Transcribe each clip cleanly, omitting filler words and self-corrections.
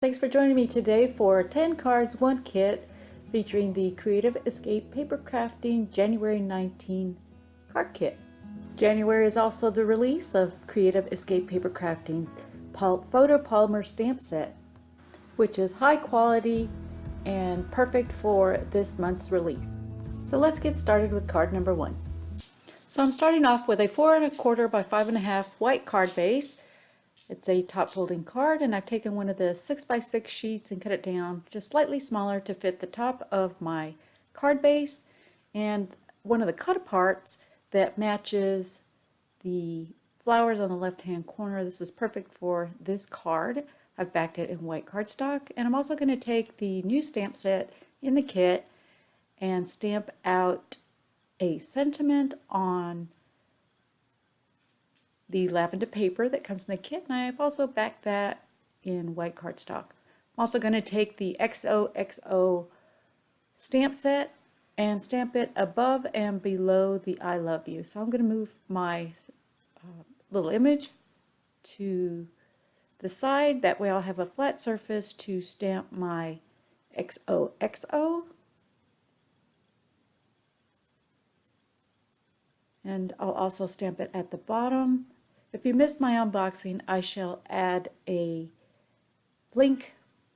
Thanks for joining me today for 10 cards, 1 kit featuring the Creative Escape Papercrafting January 19 card kit. January is also the release of Creative Escape Papercrafting Photopolymer Stamp Set, which is high quality and perfect for this month's release. So let's get started with card number 1. So I'm starting off with a 4 1/4 by 5 1/2 white card base. It's a top folding card, and I've taken one of the 6x6 sheets and cut it down just slightly smaller to fit the top of my card base, and one of the cut aparts that matches the flowers on the left hand corner. This is perfect for this card. I've backed it in white cardstock, and I'm also going to take the new stamp set in the kit and stamp out a sentiment on the lavender paper that comes in the kit, and I've also backed that in white cardstock. I'm also going to take the XOXO stamp set and stamp it above and below the I love you. So I'm going to move my little image to the side, that way I'll have a flat surface to stamp my XOXO. And I'll also stamp it at the bottom. If you missed my unboxing, I shall add a link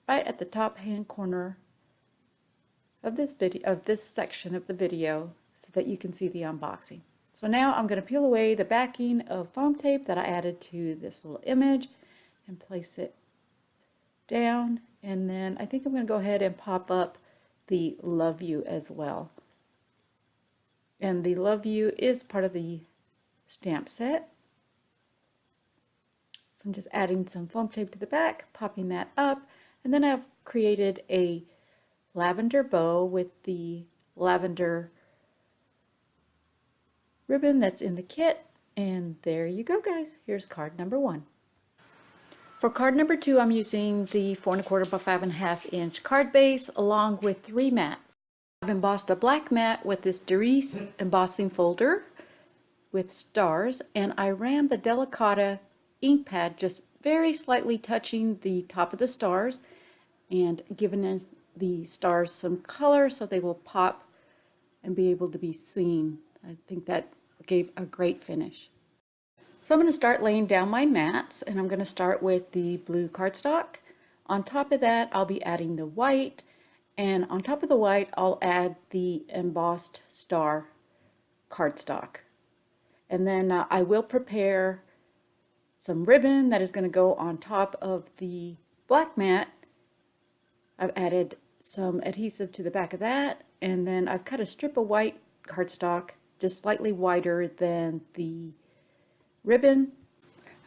right at the top hand corner of this video, of this section of the video, so that you can see the unboxing. So now I'm going to peel away the backing of foam tape that I added to this little image and place it down, and then I think I'm going to go ahead and pop up the love you as well. And the love you is part of the stamp set. So I'm just adding some foam tape to the back, popping that up, and then I've created a lavender bow with the lavender ribbon that's in the kit. And there you go, guys. Here's card number 1. For card number 2, I'm using the 4 1/4 by 5 1/2 inch card base along with 3 mats. I've embossed a black mat with this Doris embossing folder with stars, and I ran the Delicata ink pad just very slightly touching the top of the stars and giving the stars some color so they will pop and be able to be seen. I think that gave a great finish. So I'm going to start laying down my mats, and I'm going to start with the blue cardstock. On top of that, I'll be adding the white, and on top of the white, I'll add the embossed star cardstock. And then I will prepare some ribbon that is going to go on top of the black mat. I've added some adhesive to the back of that, and then I've cut a strip of white cardstock just slightly wider than the ribbon.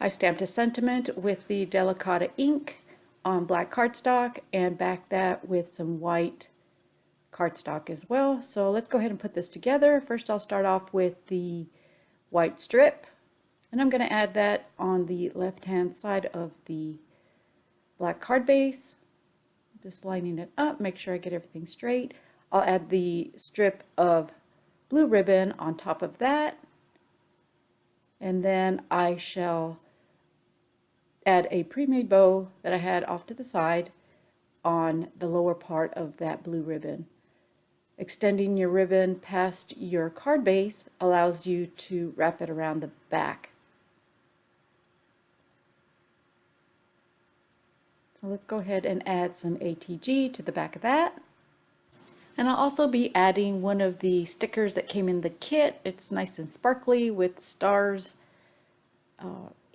I stamped a sentiment with the Delicata ink on black cardstock and backed that with some white cardstock as well. So let's go ahead and put this together. First I'll start off with the white strip, and I'm going to add that on the left hand side of the black card base. Just lining it up, make sure I get everything straight. I'll add the strip of blue ribbon on top of that, and then I shall add a pre-made bow that I had off to the side on the lower part of that blue ribbon. Extending your ribbon past your card base allows you to wrap it around the back. So let's go ahead and add some ATG to the back of that. And I'll also be adding one of the stickers that came in the kit. It's nice and sparkly with stars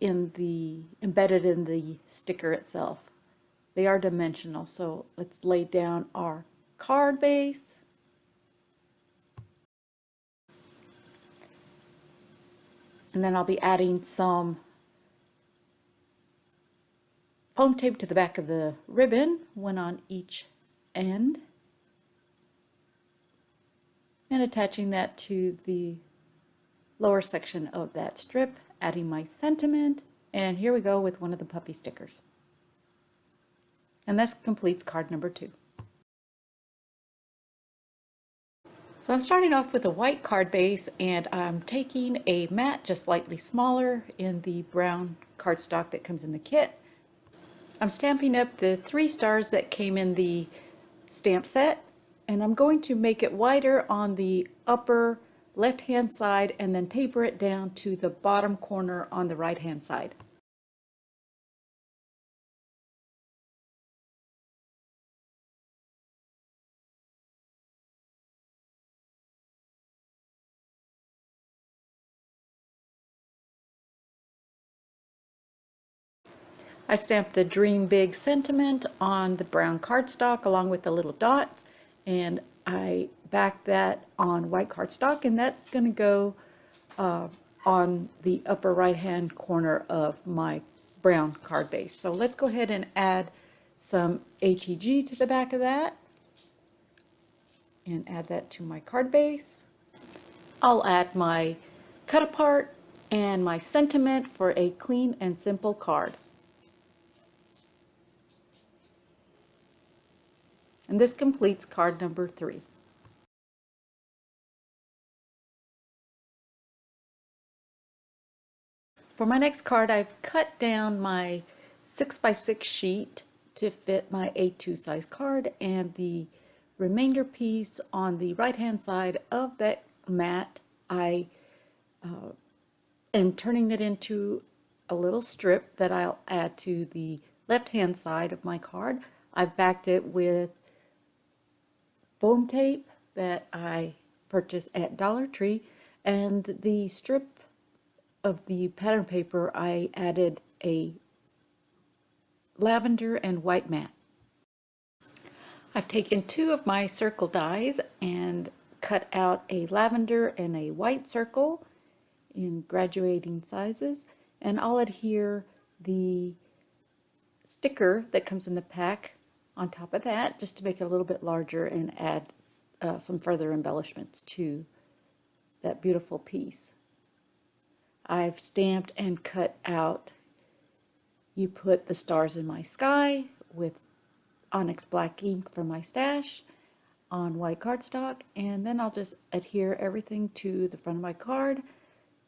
embedded in the sticker itself. They are dimensional, so let's lay down our card base. And then I'll be adding some foam tape to the back of the ribbon, one on each end, and attaching that to the lower section of that strip, adding my sentiment, and here we go with one of the puppy stickers. And this completes card number 2. So I'm starting off with a white card base, and I'm taking a mat just slightly smaller in the brown cardstock that comes in the kit. I'm stamping up the 3 stars that came in the stamp set, and I'm going to make it wider on the upper left hand side and then taper it down to the bottom corner on the right hand side. I stamped the Dream Big sentiment on the brown cardstock along with the little dots, and I backed that on white cardstock, and that's going to go on the upper right hand corner of my brown card base. So let's go ahead and add some HEG to the back of that and add that to my card base. I'll add my cut apart and my sentiment for a clean and simple card. And this completes card number 3. For my next card, I've cut down my 6x6 sheet to fit my A2 size card, and the remainder piece on the right hand side of that mat, I am turning it into a little strip that I'll add to the left hand side of my card. I've backed it with foam tape that I purchased at Dollar Tree, and the strip of the pattern paper I added a lavender and white mat. I've taken 2 of my circle dies and cut out a lavender and a white circle in graduating sizes, and I'll adhere the sticker that comes in the pack on top of that just to make it a little bit larger and add some further embellishments to that beautiful piece. I've stamped and cut out "You Put the Stars in My Sky" with Onyx black ink from my stash on white cardstock, and then I'll just adhere everything to the front of my card.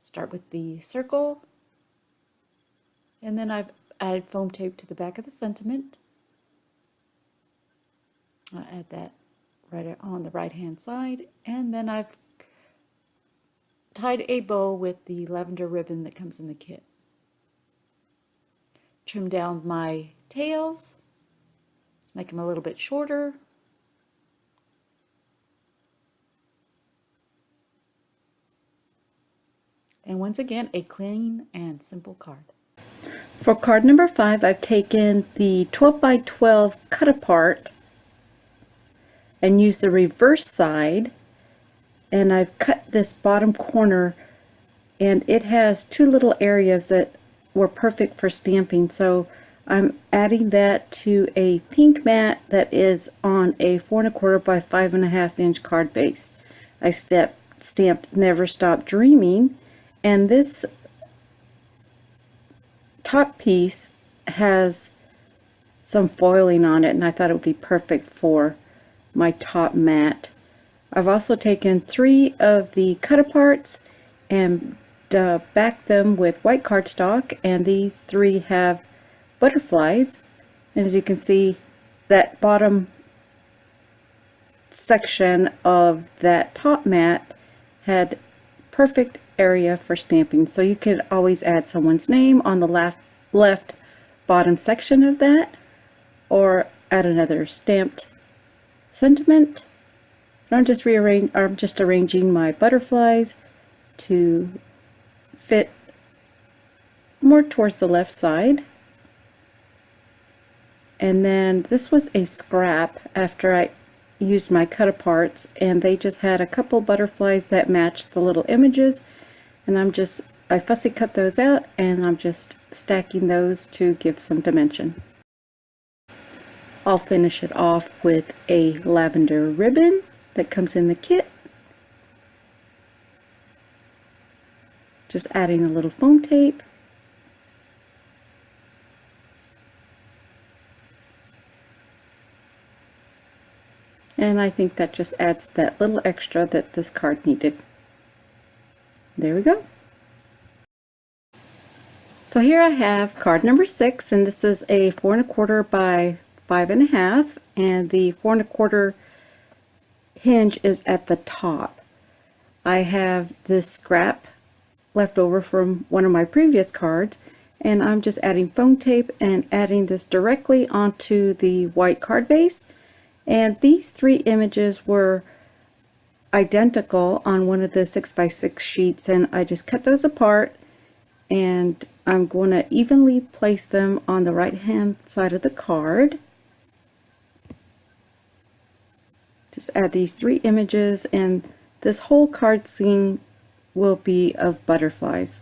Start with the circle, and then I've added foam tape to the back of the sentiment. I'll add that right on the right hand side, and then I've tied a bow with the lavender ribbon that comes in the kit. Trim down my tails, let's make them a little bit shorter. And once again, a clean and simple card. For card number 5, I've taken the 12 by 12 cut apart and used the reverse side, and I've cut this bottom corner, and it has 2 little areas that were perfect for stamping, so I'm adding that to a pink mat that is on a 4 1/4 by 5 1/2 inch card base. I stamped Never Stop Dreaming, and this top piece has some foiling on it, and I thought it would be perfect for my top mat. I've also taken 3 of the cut aparts and backed them with white cardstock, and these 3 have butterflies, and as you can see, that bottom section of that top mat had perfect area for stamping, so you could always add someone's name on the left bottom section of that, or add another stamped sentiment. I'm just arranging my butterflies to fit more towards the left side. And then this was a scrap after I used my cut aparts, and they just had a couple butterflies that matched the little images, and I fussy cut those out, and I'm just stacking those to give some dimension. I'll finish it off with a lavender ribbon that comes in the kit. Just adding a little foam tape. And I think that just adds that little extra that this card needed. There we go. So here I have card number 6, and this is a 4 1/4 by 5 1/2, and the 4 1/4 hinge is at the top. I have this scrap left over from one of my previous cards, and I'm just adding foam tape and adding this directly onto the white card base. And these 3 images were identical on one of the 6x6 sheets, and I just cut those apart, and I'm going to evenly place them on the right hand side of the card. Just add these 3 images, and this whole card scene will be of butterflies.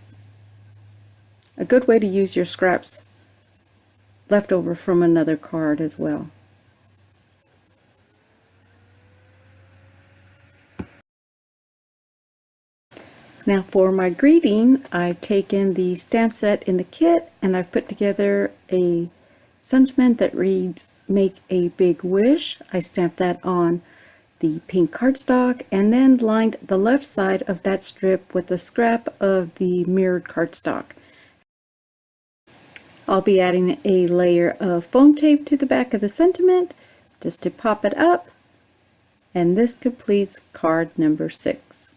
A good way to use your scraps left over from another card as well. Now for my greeting, I've taken the stamp set in the kit and I've put together a sentiment that reads, "Make a big wish." I stamped that on the pink cardstock and then lined the left side of that strip with a scrap of the mirrored cardstock. I'll be adding a layer of foam tape to the back of the sentiment just to pop it up, and this completes card number 6.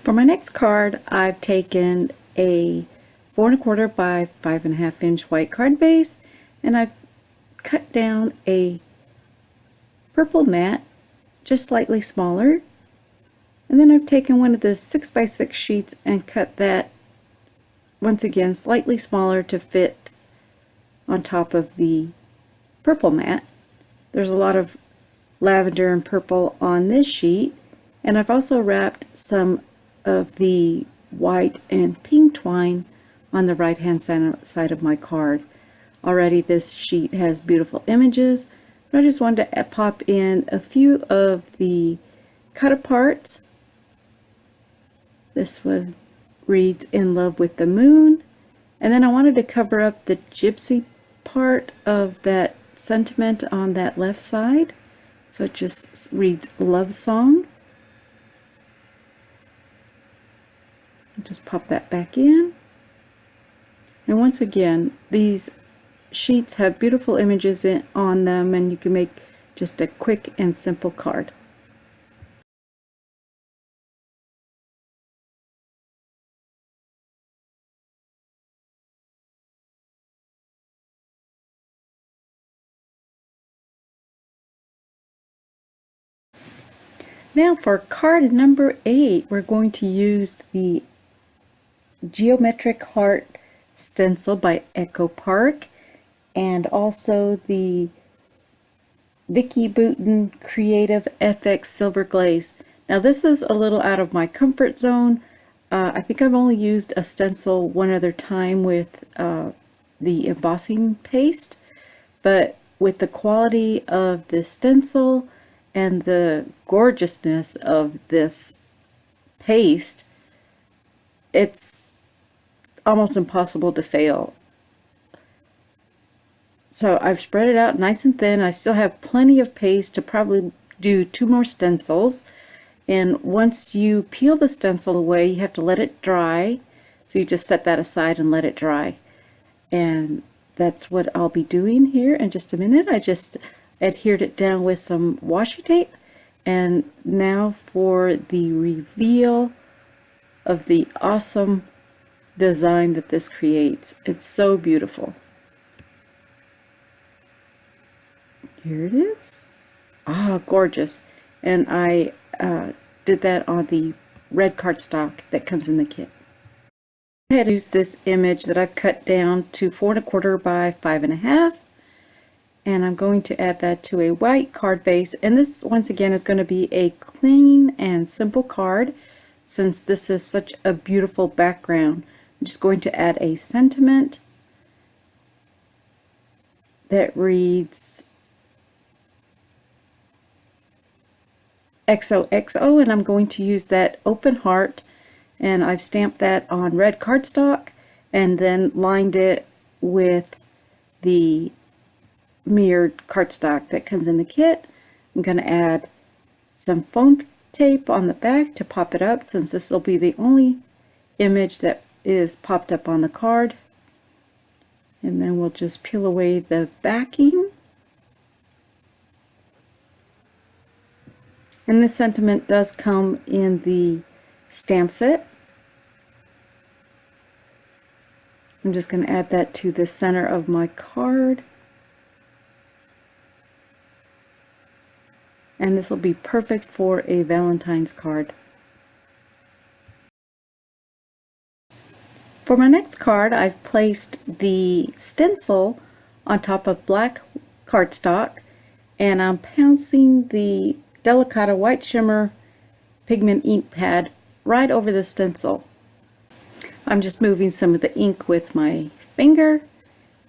For my next card, I've taken a 4 1/4 by 5 1/2 inch white card base, and I've cut down a purple mat, just slightly smaller. And then I've taken one of the 6x6 sheets and cut that once again slightly smaller to fit on top of the purple mat. There's a lot of lavender and purple on this sheet, and I've also wrapped some of the white and pink twine on the right hand side of my card. Already this sheet has beautiful images, but I just wanted to pop in a few of the cut aparts. This one reads, "In Love with the Moon," and then I wanted to cover up the gypsy part of that sentiment on that left side, so it just reads "Love Song." Just pop that back in, and once again these sheets have beautiful images on them, and you can make just a quick and simple card. Now for card number 8, we're going to use the Geometric Heart stencil by Echo Park, and also the Vicky Bouton Creative FX Silver Glaze. Now this is a little out of my comfort zone. I think I've only used a stencil one other time with the embossing paste, but with the quality of this stencil and the gorgeousness of this paste, it's almost impossible to fail. So I've spread it out nice and thin. I still have plenty of paste to probably do 2 more stencils, and once you peel the stencil away you have to let it dry, so you just set that aside and let it dry. And that's what I'll be doing here in just a minute. I just adhered it down with some washi tape, and now for the reveal of the awesome design that this creates. It's so beautiful. Here it is. Ah, gorgeous. And I did that on the red cardstock that comes in the kit. I had to use this image that I've cut down to 4 1/4 by 5 1/2, and I'm going to add that to a white card base. And this once again is going to be a clean and simple card, since this is such a beautiful background. I'm just going to add a sentiment that reads XOXO, and I'm going to use that open heart, and I've stamped that on red cardstock and then lined it with the mirrored cardstock that comes in the kit. I'm going to add some foam tape on the back to pop it up, since this will be the only image that is popped up on the card. And then we'll just peel away the backing. And this sentiment does come in the stamp set. I'm just going to add that to the center of my card. And this will be perfect for a Valentine's card. For my next card, I've placed the stencil on top of black cardstock, and I'm pouncing the Delicata White Shimmer pigment ink pad right over the stencil. I'm just moving some of the ink with my finger,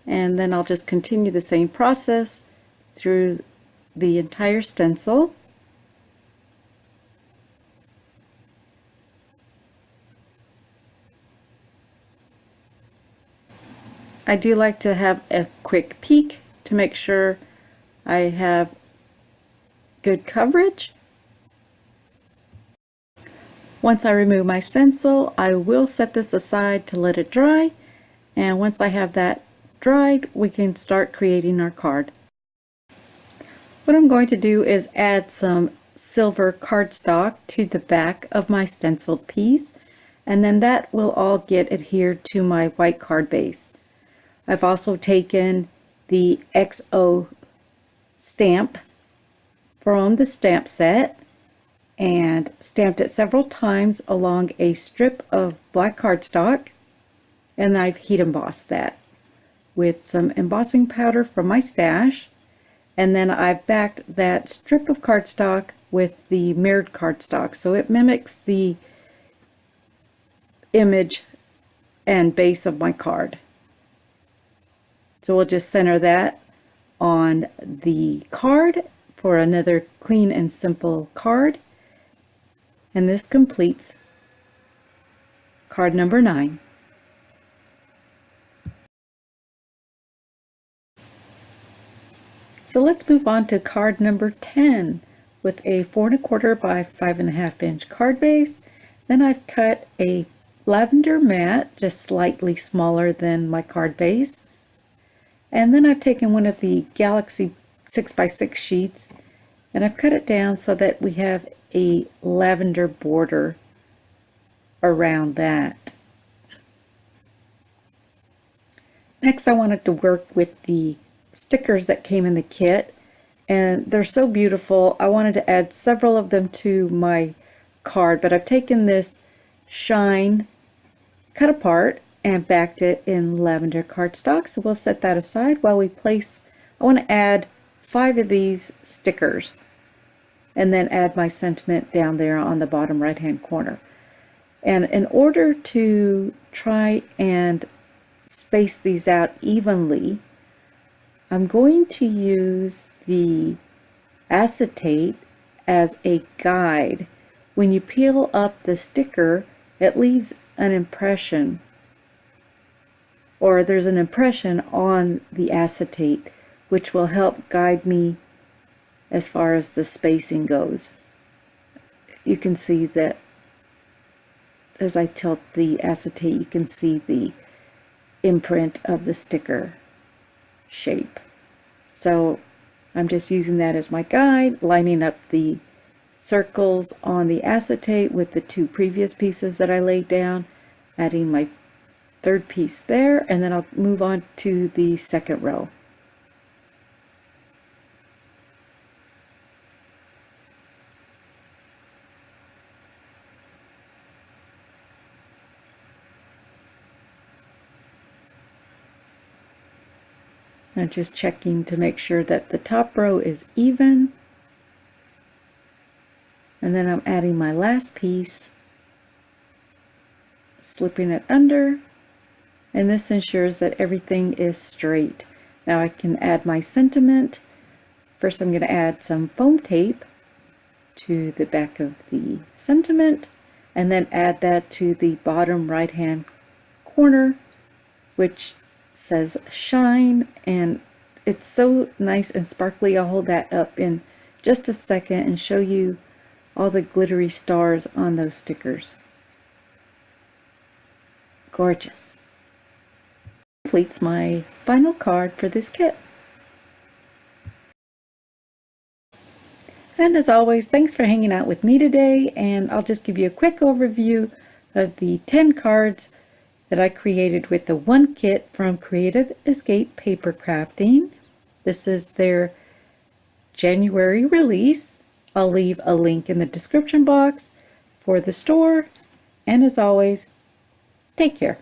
and then I'll just continue the same process through the entire stencil. I do like to have a quick peek to make sure I have good coverage. Once I remove my stencil, I will set this aside to let it dry, and once I have that dried, we can start creating our card. What I'm going to do is add some silver cardstock to the back of my stenciled piece, and then that will all get adhered to my white card base. I've also taken the XO stamp from the stamp set and stamped it several times along a strip of black cardstock, and I've heat embossed that with some embossing powder from my stash. And then I've backed that strip of cardstock with the mirrored cardstock, so it mimics the image and base of my card. So we'll just center that on the card for another clean and simple card. And this completes card number 9. So let's move on to card number 10 with a 4 1/4 by 5 1/2 inch card base. Then I've cut a lavender mat, just slightly smaller than my card base. And then I've taken one of the Galaxy 6x6 sheets and I've cut it down so that we have a lavender border around that. Next, I wanted to work with the stickers that came in the kit, and they're so beautiful. I wanted to add several of them to my card, but I've taken this shine, cut apart, and backed it in lavender cardstock. So we'll set that aside while we place, I want to add 5 of these stickers and then add my sentiment down there on the bottom right hand corner. And in order to try and space these out evenly, I'm going to use the acetate as a guide. When you peel up the sticker, it leaves an impression, or there's an impression on the acetate, which will help guide me as far as the spacing goes. You can see that as I tilt the acetate, you can see the imprint of the sticker shape. So I'm just using that as my guide, lining up the circles on the acetate with the 2 previous pieces that I laid down, adding my 3rd piece there, and then I'll move on to the 2nd row. I'm just checking to make sure that the top row is even. And then I'm adding my last piece, slipping it under, and this ensures that everything is straight. Now I can add my sentiment. First I'm going to add some foam tape to the back of the sentiment, and then add that to the bottom right hand corner, which says shine, and it's so nice and sparkly. I'll hold that up in just a second and show you all the glittery stars on those stickers. Gorgeous. Completes my final card for this kit. And as always, thanks for hanging out with me today, and I'll just give you a quick overview of the 10 cards that I created with the one kit from Creative Escape Papercrafting. This is their January release. I'll leave a link in the description box for the store, and as always, take care.